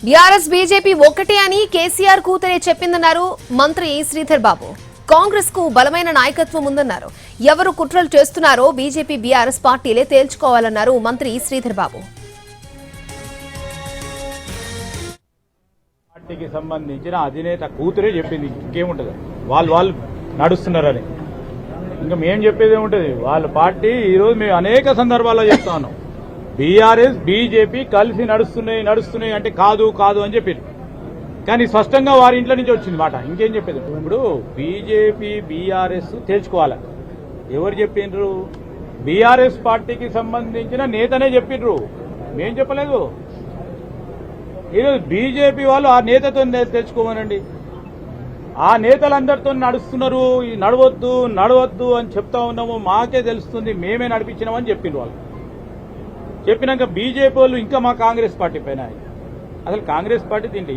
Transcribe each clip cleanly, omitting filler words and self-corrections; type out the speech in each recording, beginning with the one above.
BRS BJP ఒక్కటే అని కేసీఆర్ కూతురే చెప్పిందన్నారు మంత్రి శ్రీధర్ బాబు. కాంగ్రెస్ కు బలమైన నాయకత్వం ఉందన్నారు. ఎవరు కుట్రలు చేస్తున్నారో బీజేపీ బీఆర్ఎస్ పార్టీలే తేల్చుకోవాలన్నారు మంత్రి శ్రీధర్ బాబు. పార్టీకి సంబంధించిన అధినేత కూతురే చెప్పింది, ఇంకేముంటది, వాళ్ళు నడుస్తున్నారని. ఇంకా మేము చెప్పేది ఏముంటది, వాళ్ళ పార్టీ ఈరోజు మేము అనేక సందర్భాల్లో చెప్తా ఉన్నాం, బీఆర్ఎస్ బీజేపీ కలిసి నడుస్తున్నాయి అంటే కాదు అని చెప్పారు. కానీ స్పష్టంగా వారి ఇంట్లో నుంచి వచ్చింది మాట. ఇంకేం చెప్పేది, ఇప్పుడు బీజేపీ బీఆర్ఎస్ తేల్చుకోవాలి. ఎవరు చెప్పిండ్రు? బీఆర్ఎస్ పార్టీకి సంబంధించిన నేతనే చెప్పిండ్రు, మేం చెప్పలేదు. ఈరోజు బీజేపీ వాళ్ళు ఆ నేతతో తెచ్చుకోమనండి. ఆ నేతలందరితో నడుస్తున్నారు, నడవద్దు అని చెప్తా ఉన్నాము. మాకే తెలుస్తుంది, మేమే నడిపించినామని చెప్పిండ్రు వాళ్ళు. చెప్పినాక బీజేపీ వాళ్ళు ఇంకా మా కాంగ్రెస్ పార్టీ పైన, అసలు కాంగ్రెస్ పార్టీ తింటే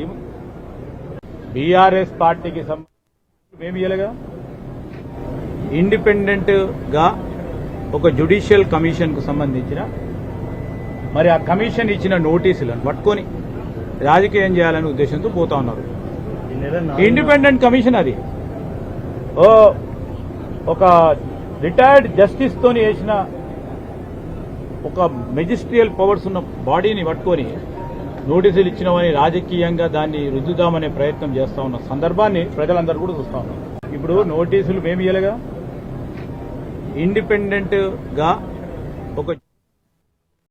బీఆర్ఎస్ పార్టీకి సంబంధించి మేము ఇలాగా ఇండిపెండెంట్ గా ఒక జ్యుడిషియల్ కమిషన్ కు సంబంధించిన మరి ఆ కమిషన్ ఇచ్చిన నోటీసులను పట్టుకొని రాజకీయం చేయాలనే ఉద్దేశంతో పోతా ఉన్నారు. ఇండిపెండెంట్ కమిషన్ అది ఒక రిటైర్డ్ జస్టిస్ తోని వేసిన ఒక మెజిస్ట్రియల్ పవర్స్ ఉన్న బాడీని పట్టుకొని నోటీసులు ఇచ్చినామని రాజకీయంగా దాన్ని రుద్దుదామనే ప్రయత్నం చేస్తా ఉన్న సందర్భాన్ని ప్రజలందరూ కూడా చూస్తా ఉన్నారు. ఇప్పుడు నోటీసులు మేము ఇయ్యలేగా, ఇండిపెండెంట్ గా